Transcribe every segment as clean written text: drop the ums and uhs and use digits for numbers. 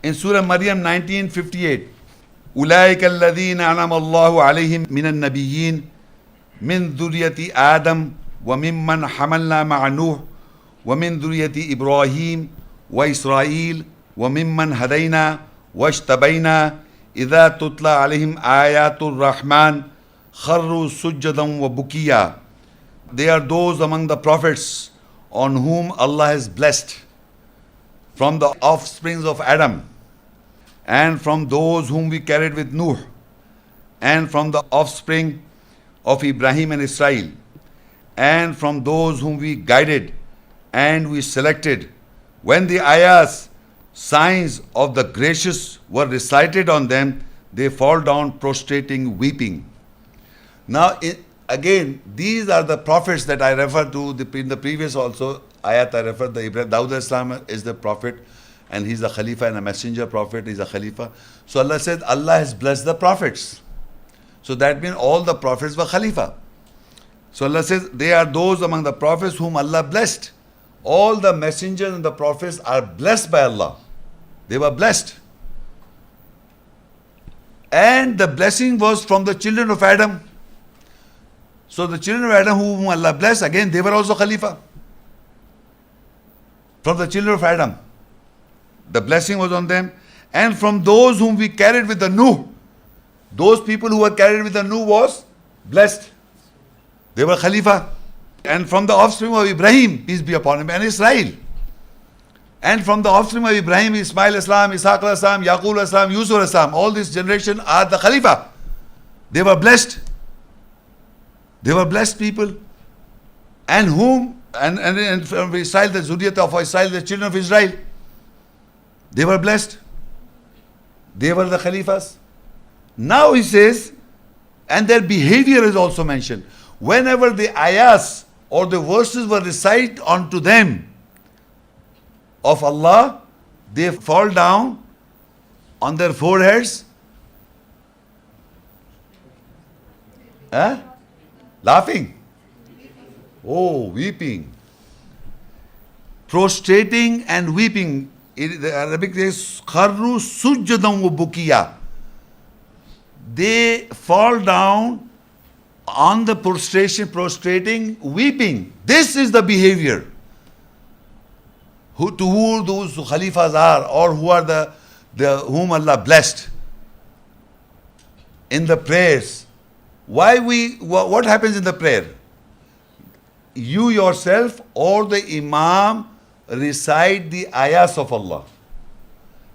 In Surah Maryam 1958, أولئك الذين أنعم الله عليهم من النبيين من ذرية آدم وممن حملنا مع نوح ومن ذرية إبراهيم وإسرائيل وممن هدينا واجتبينا إذا تتلى عليهم آيات الرحمن خروا سجدا وبكيا. They are those among the prophets on whom Allah has blessed, from the offsprings of Adam, and from those whom we carried with Nooh, and from the offspring of Ibrahim and Israel, and from those whom we guided and we selected. When the ayahs, signs of the gracious, were recited on them, they fall down prostrating, weeping. Now, again, these are the prophets that I referred to in the previous also ayat. I referred the Dawood Islam is the prophet, and he's a Khalifa and a messenger prophet. He's a Khalifa. So Allah said Allah has blessed the prophets. So that means all the prophets were Khalifa. So Allah says they are those among the prophets whom Allah blessed. All the messengers and the prophets are blessed by Allah. They were blessed. And the blessing was from the children of Adam. So the children of Adam whom Allah blessed, again they were also Khalifa. From the children of Adam, the blessing was on them. And from those whom we carried with the Nooh, those people who were carried with the Nooh was blessed. They were Khalifa. And from the offspring of Ibrahim, peace be upon him, and Israel. And from the offspring of Ibrahim, Ismail Islam, Ishaq Islam, Yaqub Islam, Yusuf Islam, all this generation are the Khalifa. They were blessed. They were blessed people. And whom, and from Israel, the Zuriyat of Israel, the children of Israel, they were blessed. They were the Khalifas. Now he says, and their behavior is also mentioned. Whenever the ayahs or the verses were recited unto them of Allah, they fall down on their foreheads, laughing, weeping, prostrating and weeping. The Arabic says kharru sujjadan wa bukiya. They fall down on the prostration, prostrating, weeping. This is the behavior. Who those Khalifas are, or who are the whom Allah blessed in the prayers. What happens in the prayer? You yourself or the Imam recite the ayahs of Allah.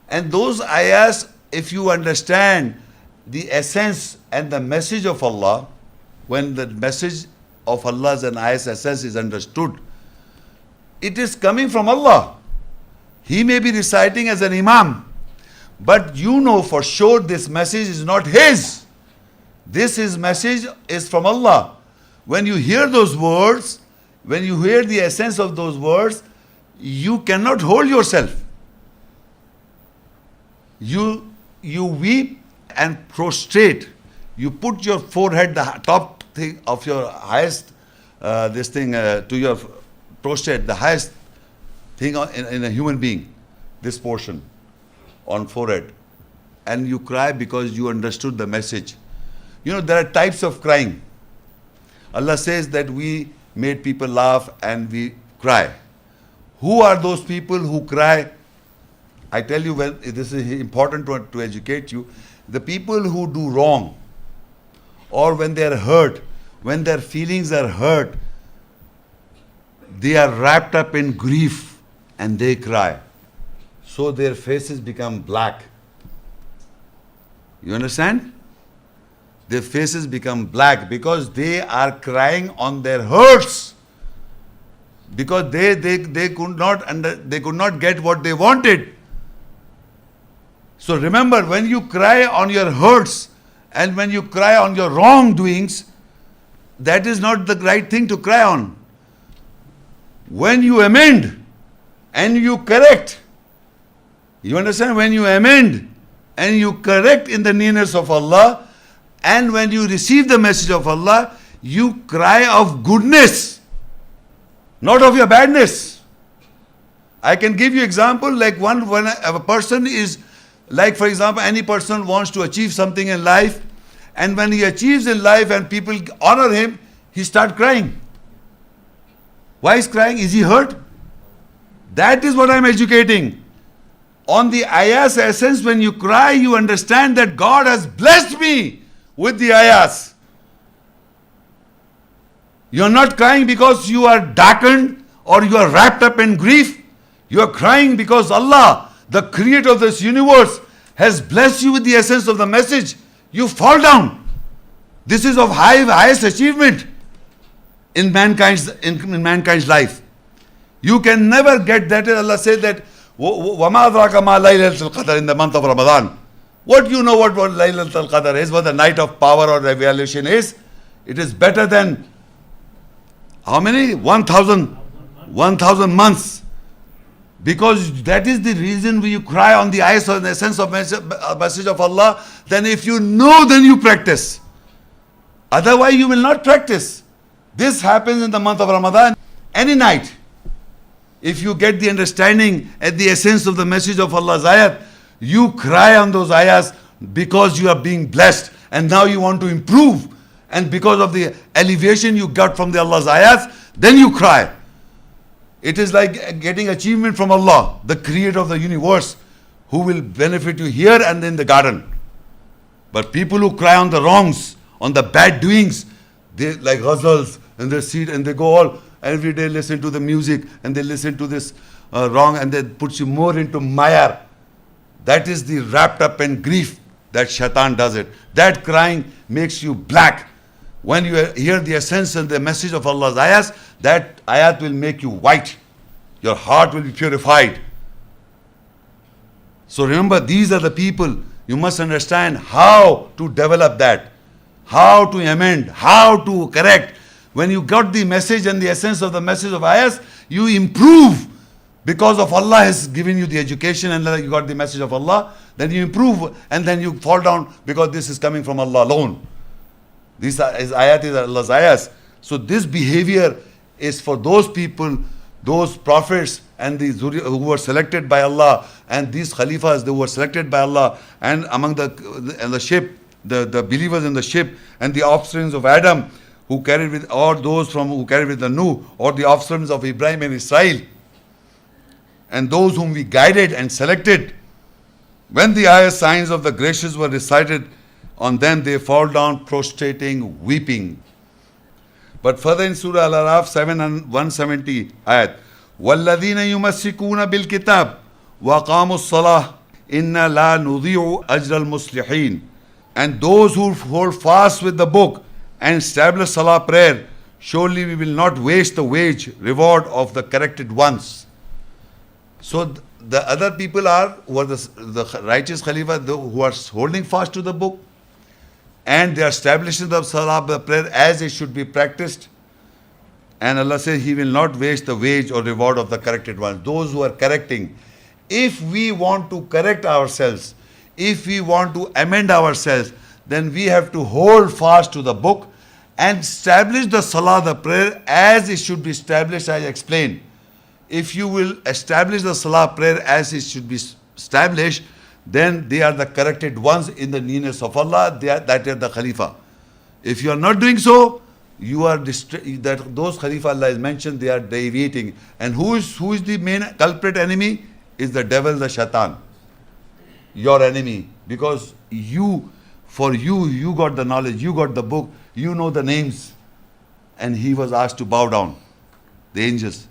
And those ayahs, if you understand the essence and the message of Allah, when the message of Allah's and ayah's essence is understood, it is coming from Allah. He may be reciting as an Imam, but you know for sure this message is not his. This message is from Allah. When you hear those words, when you hear the essence of those words, you cannot hold yourself. You weep and prostrate. You put your forehead, the top thing of your highest, to your prostrate, the highest thing in a human being, this portion on forehead. And you cry because you understood the message. You know, there are types of crying. Allah says that we made people laugh and we cry. Who are those people who cry? I tell you, when this is important to educate you, the people who do wrong, or when they are hurt, when their feelings are hurt, they are wrapped up in grief and they cry. So their faces become black. You understand? Their faces become black because they are crying on their hurts. Because they could not get what they wanted. So remember, when you cry on your hurts and when you cry on your wrongdoings, that is not the right thing to cry on. When you amend and you correct, you understand? When you amend and you correct in the nearness of Allah, and when you receive the message of Allah, you cry of goodness, not of your badness. I can give you example, like when a person is Like for example, any person wants to achieve something in life, and when he achieves in life and people honor him, he starts crying. Why is crying? Is he hurt? That is what I'm educating. On the ayah's essence, when you cry, you understand that God has blessed me with the ayahs. You are not crying because you are darkened or you are wrapped up in grief. You are crying because Allah, the creator of this universe, has blessed you with the essence of the message. You fall down. This is of highest achievement in mankind's life. You can never get that. Allah said that وَمَا أَدْرَاكَ مَا لَيْلَةُ الْقَدْرِ in the month of Ramadan. What you know what Laylatul Qadr is, what the night of power or revelation is? It is better than how many? 1,000 months. Because that is the reason when you cry on the eyes of the essence of message of Allah. Then if you know, then you practice. Otherwise you will not practice. This happens in the month of Ramadan. Any night, if you get the understanding at the essence of the message of Allah's ayat, you cry on those ayahs because you are being blessed and now you want to improve. And because of the elevation you got from the Allah's ayats, then you cry. It is like getting achievement from Allah, the creator of the universe, who will benefit you here and in the garden. But people who cry on the wrongs, on the bad doings, they like ghazals and they sit and they go all every day listen to the music and they listen to this wrong and they put you more into mire. That is the wrapped up in grief that shaitan does it. That crying makes you black. When you hear the essence and the message of Allah's ayahs, that ayat will make you white. Your heart will be purified. So remember, these are the people. You must understand how to develop that, how to amend, how to correct. When you got the message and the essence of the message of ayahs, you improve. Because of Allah has given you the education and you got the message of Allah, then you improve and then you fall down because this is coming from Allah alone. This ayat is Allah's ayahs. So this behavior is for those people, those prophets and the who were selected by Allah, and these Khalifas who were selected by Allah, and among the ship, the believers in the ship, and the offsprings of Adam who carried with, or those who carried with the Nooh, or the offsprings of Ibrahim and Israel, and those whom we guided and selected. When the ayah signs of the gracious were recited on them, they fall down prostrating, weeping. But further in Surah Al-Araf 7 and 170 ayat, وَالَّذِينَ يُمَسِّكُونَ بِالْكِتَابِ وَقَامُوا الصَّلَاةِ إِنَّا لَا نُضِيعُ أَجْرَ الْمُصْلِحِينَ. And those who hold fast with the book and establish salah prayer, surely we will not waste the wage reward of the corrected ones. So the other people were the righteous Khalifa who are holding fast to the book, and they are establishing the salah, the prayer as it should be practiced. And Allah says He will not waste the wage or reward of the corrected ones. Those who are correcting. If we want to correct ourselves, if we want to amend ourselves, then we have to hold fast to the book and establish the salah, the prayer as it should be established, as I explained. If you will establish the salah prayer as it should be established, then they are the corrected ones in the nearness of Allah. That is the Khalifa. If you are not doing so, you are those Khalifa Allah has mentioned, they are deviating. And who is the main culprit enemy? Is the devil, the shaitan. Your enemy. Because you got the knowledge, you got the book, you know the names. And he was asked to bow down. The angels.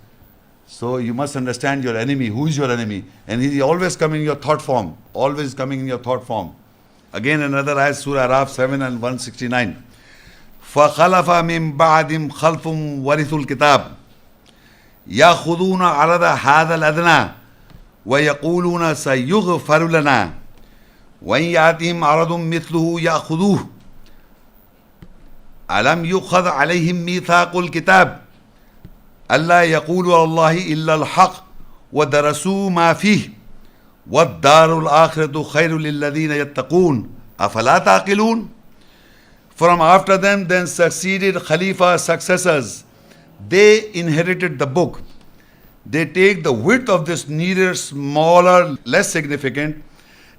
So you must understand your enemy. Who is your enemy? And he is always coming in your thought form. Always coming in your thought form. Again another ayat, Surah Araf 7 and 169. فَخَلَفَ مِن بَعْدِهِمْ خَلْفٌ وَرِثُوا الْكِتَابَ يَأْخُذُونَ عَرَضَ هَذَا الْأَدْنَى وَيَقُولُونَ سَيُغْفَرُ لَنَا وَإِنْ يَأْتِهِمْ عَرَضٌ مِثْلُهُ يَأْخُذُوهُ أَلَمْ يُؤْخَذْ عَلَيْهِمْ مِيثَاقُ الْكِتَابِ أَلَّا يَقُولُوا عَلَى اللَّهِ إِلَّا الْحَقَّ وَدَرَسُوا مَا فِيهِ وَالدَّارُ الْآخِرَةُ خَيْرٌ لِلَّذِينَ يَتَّقُونَ أَفَلَا تَعْقِلُونَ. From after them then succeeded Khalifa successors. They inherited the book. They take the width of this nearer, smaller, less significant,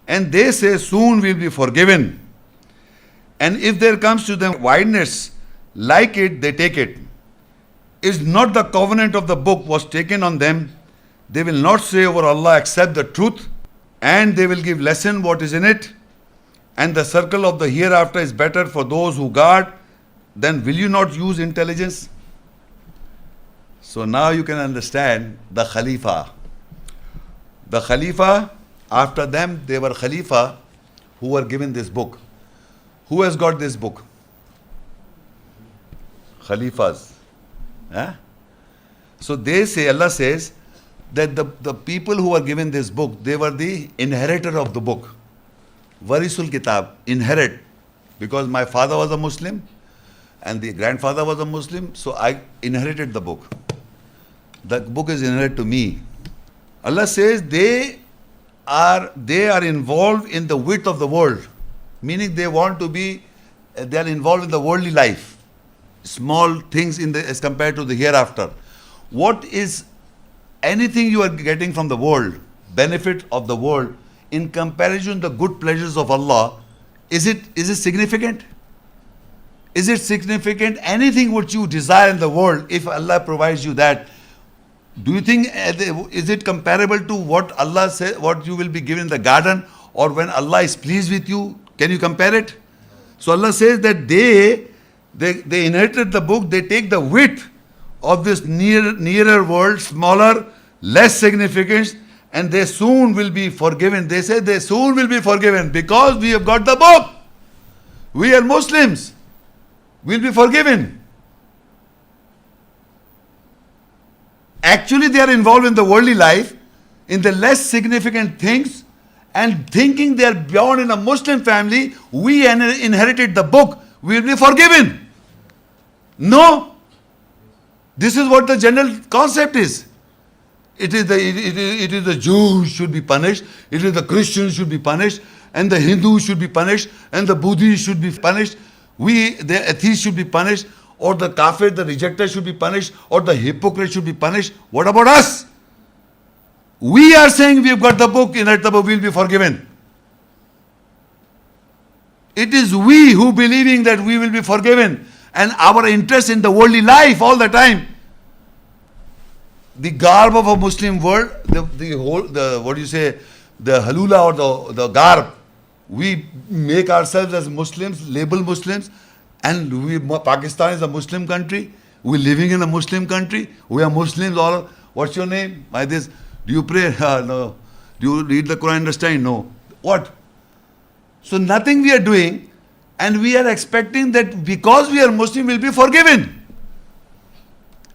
And they say, soon we'll be forgiven. And if there comes to them wideness like it, they take it. Is not the covenant of the book was taken on them, they will not say over Allah except the truth, and they will give lesson what is in it, and the circle of the hereafter is better for those who guard. Then will you not use intelligence? So now you can understand the Khalifa. The Khalifa, after them, they were Khalifa who were given this book. Who has got this book? Khalifas. Huh? So they say, Allah says, that the people who were given this book, they were the inheritor of the book. Warisul Kitab, inherit. Because my father was a Muslim and the grandfather was a Muslim, so I inherited the book. The book is inherited to me. Allah says they are involved in the width of the world, meaning they are involved in the worldly life, small things as compared to the hereafter. What is anything you are getting from the world, benefit of the world, in comparison to the good pleasures of Allah, is it significant? Is it significant? Anything which you desire in the world, if Allah provides you that, do you think, is it comparable to what Allah says, what you will be given in the garden, or when Allah is pleased with you? Can you compare it? So Allah says that they inherited the book, they take the width of this nearer world, smaller, less significance, and they soon will be forgiven. They say they soon will be forgiven because we have got the book. We are Muslims. We'll be forgiven. Actually, they are involved in the worldly life, in the less significant things, and thinking they are born in a Muslim family, we inherited the book, we will be forgiven. No. This is what the general concept is. It is the Jews should be punished, it is the Christians should be punished, and the Hindus should be punished, and the Buddhists should be punished, the atheists should be punished, or the kafir, the rejecter should be punished, or the hypocrite should be punished. What about us? We are saying we have got the book, inherit the book, we will be forgiven. It is we who believing that we will be forgiven, and our interest in the worldly life all the time. The garb of a Muslim world, the halula or the garb, we make ourselves as Muslims, label Muslims, and Pakistan is a Muslim country. We're living in a Muslim country. We are Muslims. All. What's your name? By this, do you pray? No. Do you read the Quran? Understand? No. What? So nothing we are doing, and we are expecting that because we are Muslim, we'll be forgiven.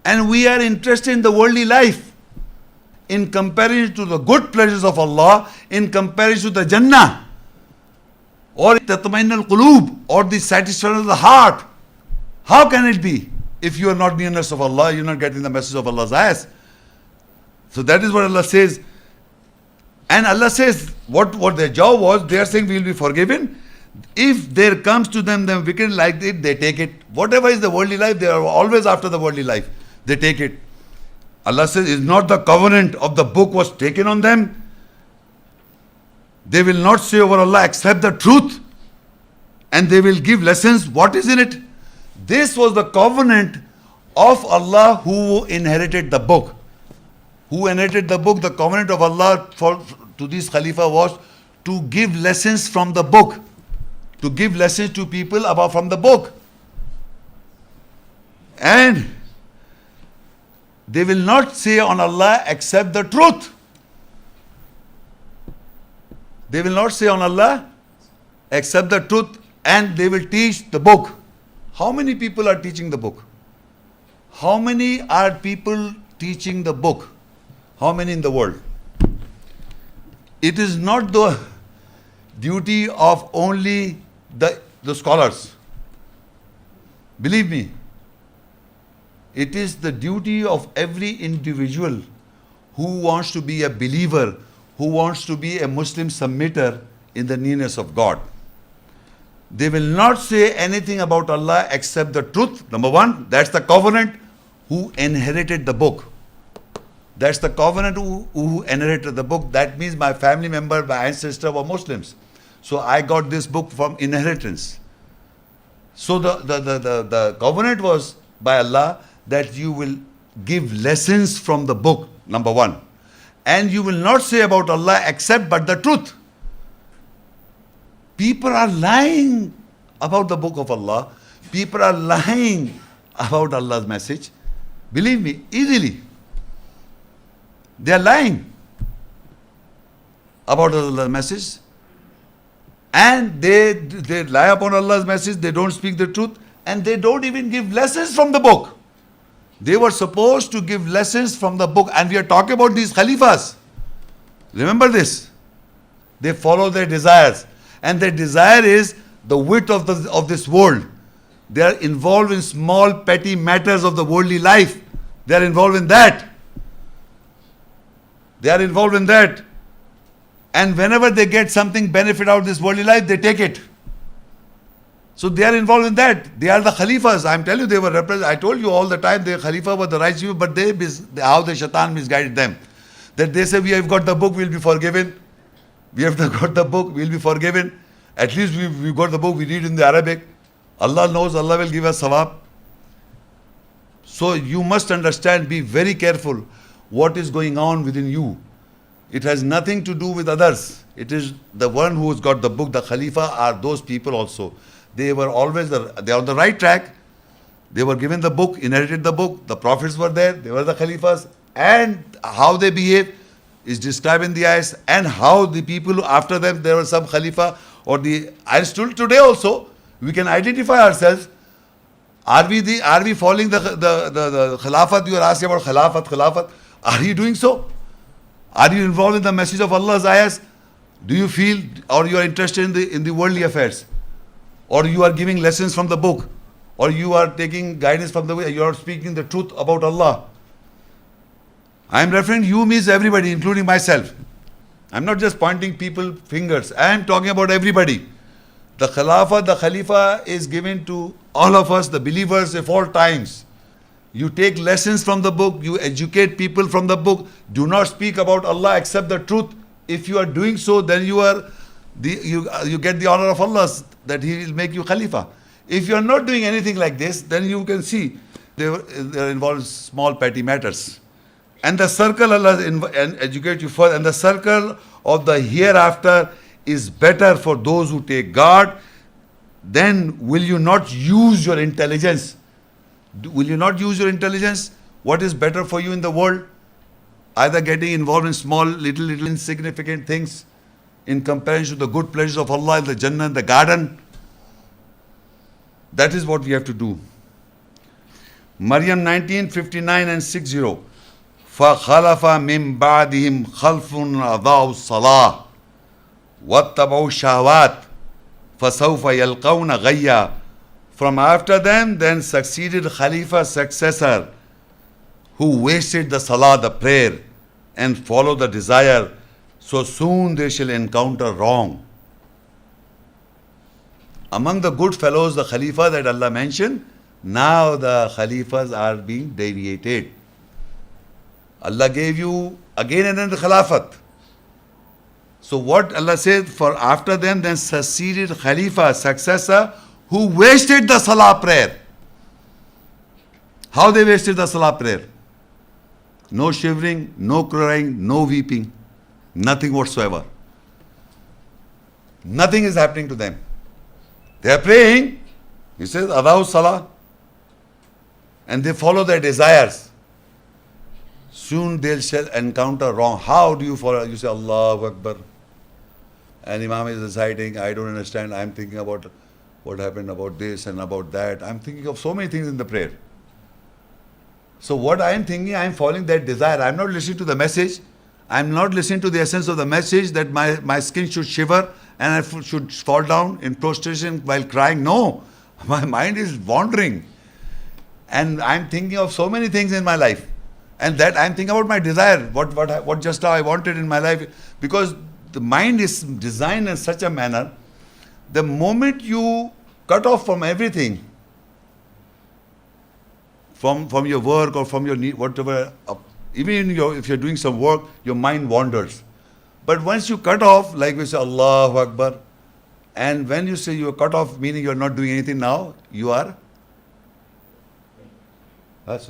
And we are interested in the worldly life, in comparison to the good pleasures of Allah, in comparison to the Jannah, or tatmain al-qulub, or the satisfaction of the heart. How can it be? If you are not nearness of Allah, you are not getting the message of Allah's ayahs. So that is what Allah says. And Allah says, what their job was, they are saying we will be forgiven. If there comes to them wicked like it, they take it. Whatever is the worldly life, they are always after the worldly life. They take it. Allah says, is not the covenant of the book was taken on them? They will not say over Allah except the truth, and they will give lessons what is in it. This was the covenant of Allah who inherited the book. Who inherited the book? The covenant of Allah to this Khalifa was to give lessons from the book. To give lessons to people from the book. And they will not say on Allah except the truth. They will not say on Allah except the truth, and they will teach the book. How many people are teaching the book? How many are people teaching the book? How many in the world? It is not the duty of only the scholars. Believe me, it is the duty of every individual who wants to be a believer, who wants to be a Muslim submitter in the nearness of God. They will not say anything about Allah except the truth. Number one, that's the covenant who inherited the book. That's the covenant who inherited the book. That means my family member, my ancestor were Muslims. So I got this book from inheritance. So the covenant was by Allah that you will give lessons from the book, number one. And you will not say about Allah except but the truth. People are lying about the book of Allah. People are lying about Allah's message. Believe me, easily. They are lying about Allah's message. And they lie upon Allah's message, they don't speak the truth, and they don't even give lessons from the book. They were supposed to give lessons from the book, and we are talking about these Khalifas. Remember this. They follow their desires, and their desire is the width of this world. They are involved in small petty matters of the worldly life. They are involved in that. They are involved in that. And whenever they get something benefit out of this worldly life, they take it. So they are involved in that. They are the Khalifas. I'm telling you, they were represented. I told you all the time, the Khalifa were the right people, but how the shaitan misguided them. That they say, we have got the book, we'll be forgiven. We have got the book, we'll be forgiven. At least we got the book, we read in the Arabic. Allah knows, Allah will give us sawab. So you must understand, be very careful what is going on within you. It has nothing to do with others. It is the one who has got the book. The Khalifa are those people also. They were always, they are on the right track. They were given the book, inherited the book. The prophets were there. They were the Khalifas. And how they behave is described in the ayahs. And how the people after them, there were some Khalifa or the, and still today also, we can identify ourselves. Are we following the Khilafat? You are asking about Khilafat. Are you doing so? Are you involved in the message of Allah's ayahs? Do you feel, or you are interested in the worldly affairs? Or you are giving lessons from the book? Or you are taking guidance from the way, you are speaking the truth about Allah? I am referring you means everybody, including myself. I am not just pointing people fingers. I am talking about everybody. The Khilafah, the Khalifa is given to all of us, the believers of all times. You take lessons from the book, you educate people from the book. Do not speak about Allah except the truth. If you are doing so, then you get the honor of Allah, that He will make you Khalifa. If you are not doing anything like this, then you can see they are involved in small petty matters. And the circle Allah educate you further, and the circle of the hereafter is better for those who take guard. Then will you not use your intelligence? Will you not use your intelligence? What is better for you in the world? Either getting involved in small, little insignificant things in comparison to the good pleasures of Allah in the Jannah, the garden. That is what we have to do. Maryam 19:59 and 60. فَخَلَفَ مِن بَعْدِهِمْ خَلْفٌ أَضَاعُوا الصَّلَاةَ وَاتَّبَعُوا الشَّهَوَاتِ فَسَوْفَ يَلْقَوْنَ غَيًّا. From after them, then succeeded Khalifa, successor, who wasted the salah, the prayer, and followed the desire. So soon they shall encounter wrong. Among the good fellows, the Khalifa that Allah mentioned, now the Khalifas are being deviated. Allah gave you again and then the Khilafat. So what Allah said, for after them, then succeeded Khalifa, successor, who wasted the salah prayer. How they wasted the salah prayer? No shivering, no crying, no weeping, nothing whatsoever. Nothing is happening to them. They are praying, he says, Adaw salah, and they follow their desires. Soon they shall encounter wrong. How do you follow? You say, Allahu Akbar. And Imam is reciting, I don't understand, I'm thinking about what happened about this and about that. I'm thinking of so many things in the prayer. So what I am thinking, I am following that desire. I am not listening to the message. I am not listening to the essence of the message that my skin should shiver and I should fall down in prostration while crying. No, my mind is wandering. And I am thinking of so many things in my life. And that I am thinking about my desire, what just now I wanted in my life. Because the mind is designed in such a manner, the moment you cut off from everything, from your work or from your need, whatever Even if you're doing some work, your mind wanders. But once you cut off, like we say, Allahu Akbar, and when you say you are cut off, meaning you are not doing anything now, you are?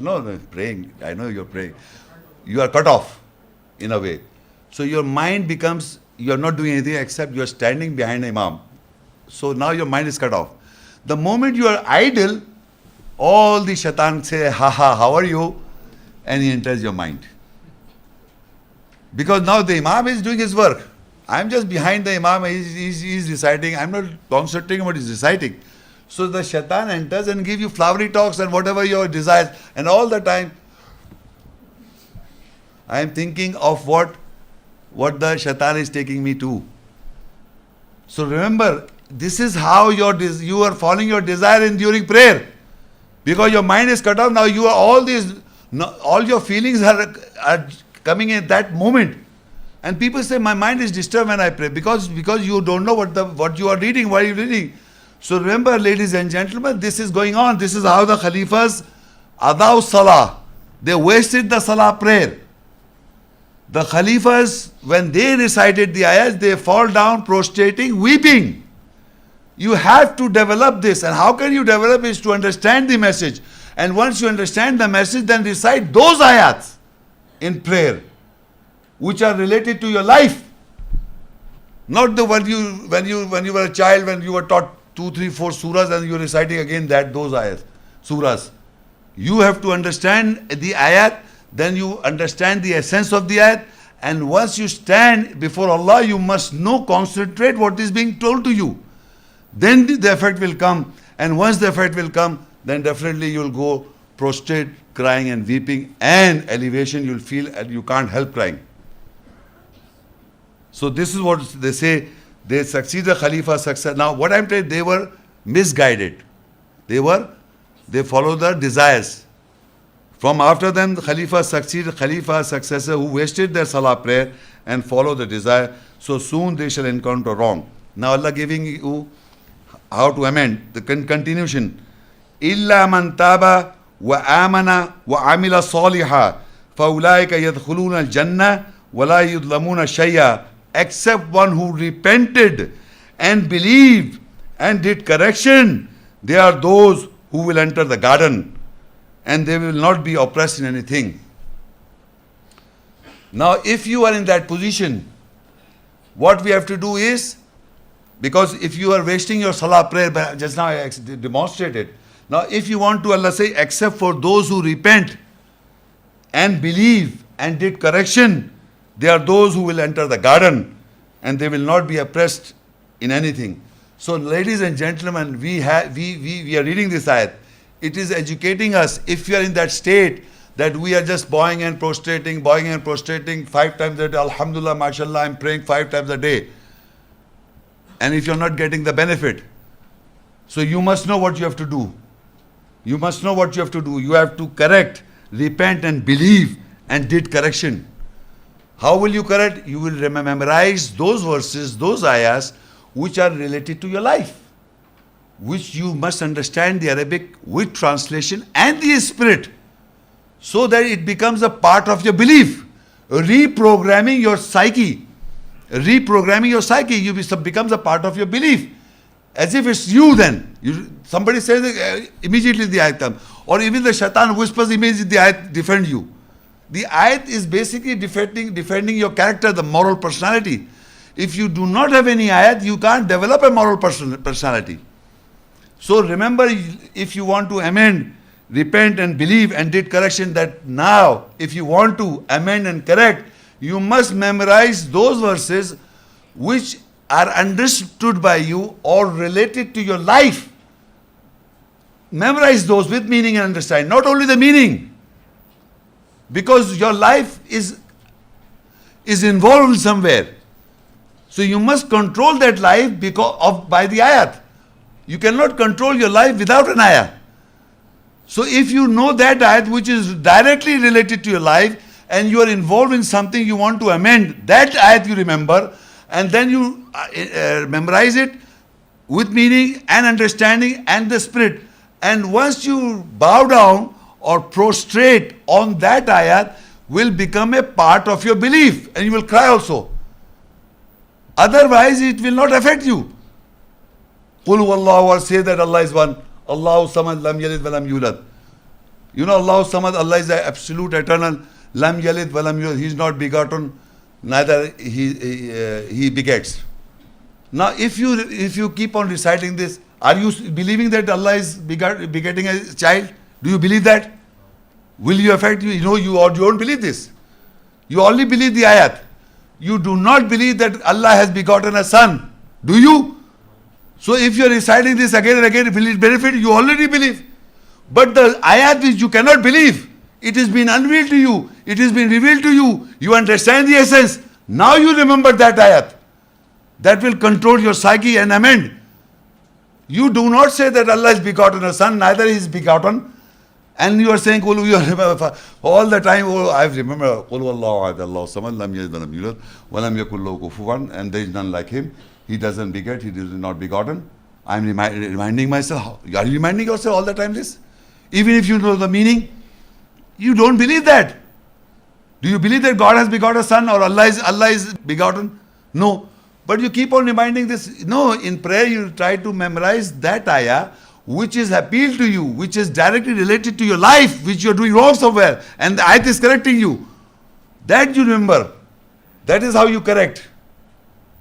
No, praying. I know you're praying. You are cut off, in a way. So your mind becomes, you are not doing anything except you are standing behind the Imam. So now your mind is cut off. The moment you are idle, all the shaitan say, ha ha, how are you? And he enters your mind. Because now the Imam is doing his work. I'm just behind the Imam, he's reciting. I'm not concentrating on what he's reciting. So the shaitan enters and gives you flowery talks and whatever your desires. And all the time, I am thinking of what the shaitan is taking me to. So remember, this is how you are following your desire in during prayer. Because your mind is cut off, now you are all your feelings are coming in that moment. And people say, my mind is disturbed when I pray. Because you don't know what you are reading, why are you reading. So remember, ladies and gentlemen, this is going on. This is how the Khalifas adaw salah. They wasted the salah prayer. The Khalifas, when they recited the ayahs, they fall down prostrating, weeping. You have to develop this. And how can you develop is to understand the message. And once you understand the message, then recite those ayats in prayer, which are related to your life. Not the when you were a child, when you were taught 2, 3, 4 surahs and you're reciting again those ayats, surahs. You have to understand the ayat, then you understand the essence of the ayat, and once you stand before Allah, you must concentrate what is being told to you. Then the effect will come, and once the effect will come, then definitely you'll go prostrate, crying and weeping, and elevation you'll feel, and you can't help crying. So this is what they say, they succeed the Khalifa success. Now what I'm telling, they were misguided. They followed their desires. From after them, the Khalifa succeeded, Khalifa successor who wasted their salah prayer and followed the desire. So soon they shall encounter wrong. Now Allah giving you how to amend. The continuation. إِلَّا مَنْ تَابَ وَآمَنَ وَعَمِلَ صَالِحًا فَأُولَٰئِكَ يَدْخُلُونَ الْجَنَّةَ وَلَا يُظْلَمُونَ شَيْئًا. Except one who repented and believed and did correction, they are those who will enter the garden and they will not be oppressed in anything. Now if you are in that position, what we have to do is, because if you are wasting your salah prayer, just now I demonstrated. Now if you want to, Allah say, except for those who repent and believe and did correction, they are those who will enter the garden and they will not be oppressed in anything. So ladies and gentlemen, we are reading this ayat. It is educating us. If you are in that state that we are just bowing and prostrating 5 times a day, alhamdulillah, mashallah, I'm praying 5 times a day. And if you're not getting the benefit, so you must know what you have to do. You must know what you have to do. You have to correct, repent and believe and did correction. How will you correct? You will memorize those verses, those ayahs which are related to your life, which you must understand the Arabic with translation and the spirit, so that it becomes a part of your belief, reprogramming your psyche. Becomes a part of your belief, as if it's you then. Somebody says immediately the ayat comes, or even the shaitan whispers immediately the ayat defend you. The ayat is basically defending your character, the moral personality. If you do not have any ayat, you can't develop a moral personality. So remember, if you want to amend, repent and believe and did correction, that now if you want to amend and correct, you must memorize those verses which are understood by you or related to your life. Memorize those with meaning and understanding, not only the meaning. Because your life is involved somewhere. So you must control that life by the ayat. You cannot control your life without an ayat. So if you know that ayat which is directly related to your life and you are involved in something you want to amend, that ayat you remember, and then you memorize it with meaning and understanding and the spirit. And once you bow down or prostrate on that ayat, will become a part of your belief, and you will cry also. Otherwise, it will not affect you. Qul huwallahu, or say that Allah is one. Allahu samad, lam yalid wa lam yulad. You know Allahu samad, Allah is the absolute eternal. Lam yalid wa lam yulad. He is not begotten, neither he begets. Now, if you keep on reciting this, are you believing that Allah is begetting a child? Do you believe that? Will you affect you? You don't believe this. You only believe the ayat. You do not believe that Allah has begotten a son. Do you? So if you are reciting this again and again, will it benefit? You already believe. But the ayat which you cannot believe, it has been unveiled to you. It has been revealed to you. You understand the essence. Now you remember that ayat. That will control your psyche and amend. You do not say that Allah has begotten a son, neither he is begotten. And you are saying, all the time, I remember, Qul huwallahu ahad, Allahu samad, lam yalid wa lam yulad, wa lam yakul lahu kufuwan, and there is none like him. He doesn't beget, he is not begotten. I am reminding myself. Are you reminding yourself all the time this? Even if you know the meaning, you don't believe that. Do you believe that God has begotten a son or Allah is begotten? No. But you keep on reminding this. No, in prayer you try to memorize that ayah which is appealed to you, which is directly related to your life, which you are doing wrong somewhere, and the ayat is correcting you. That you remember. That is how you correct.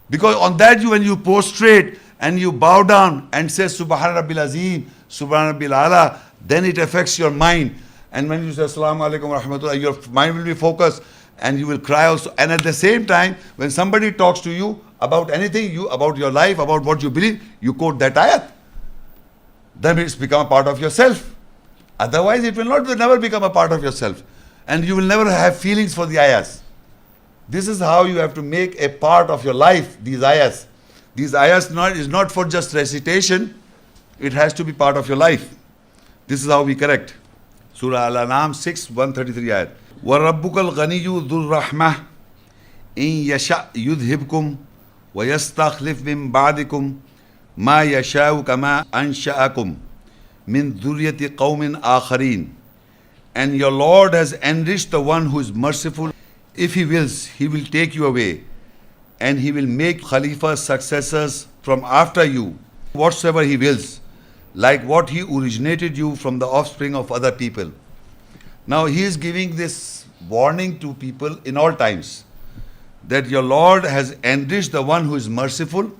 Because on that when you prostrate and you bow down and say Subhan Rabbil Azim, Subhan Rabbil Ala, then it affects your mind. And when you say Assalamu alaikum wa rahmatullah, your mind will be focused and you will cry also. And at the same time, when somebody talks to you about anything, about your life, about what you believe, you quote that ayat. Then it's become a part of yourself. Otherwise, it will never become a part of yourself. And you will never have feelings for the ayahs. This is how you have to make a part of your life, these ayahs. These ayahs is not for just recitation. It has to be part of your life. This is how we correct. Surah Al-Anam 6, 133 ayat. وَرَبُّكَ الْغَنِيُّ ذُو الرَّحْمَةِ إِن يَشَأْ يُذْهِبْكُمْ وَيَسْتَخْلِفْ مِن بَعْدِكُمْ مَا يَشَاءُ كَمَا أَنشَأَكُمْ مِن ذُرِّيَّةِ قَوْمٍ آخَرِينَ. And your Lord has enriched the one who is merciful. If he wills, he will take you away, and he will make Khalifas, successors from after you, whatsoever he wills, like what he originated you from the offspring of other people. Now he is giving this warning to people in all times, that your Lord has enriched the one who is merciful.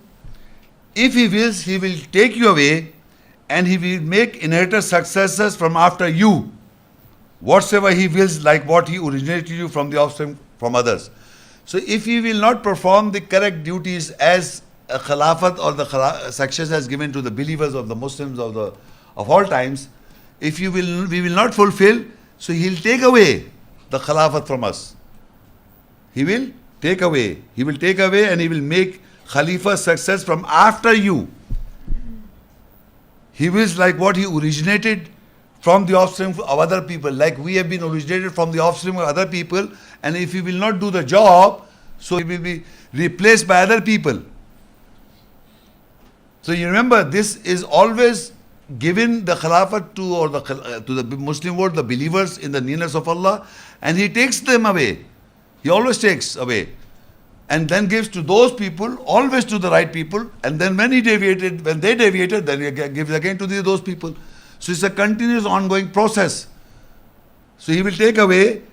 If he wills, he will take you away, and he will make inheritors successors from after you, whatsoever he wills, like what he originated you from the offspring from others. So if he will not perform the correct duties as a Khilafat or the Successor has given to the believers of the Muslims of all times, if we will not fulfill, so he'll take away the Khilafat from us. He will take away. He will take away and he will make Khalifa success from after you. He wills like what he originated from the offspring of other people, like we have been originated from the offspring of other people, and if he will not do the job, so he will be replaced by other people. So you remember, this is always given the Khilafat to the Muslim world, the believers in the nearness of Allah, and he takes them away. He always takes away. And then gives to those people, always to the right people, and then when they deviated, then he gives again to those people. So it's a continuous ongoing process. So he will take away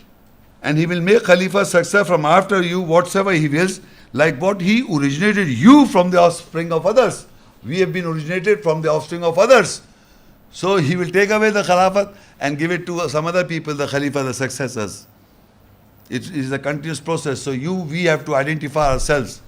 and he will make Khalifa successor from after you, whatsoever he wills, like what he originated you from the offspring of others. We have been originated from the offspring of others. So he will take away the Khilafat and give it to some other people, the Khalifa, the successors. It is a continuous process. So we have to identify ourselves.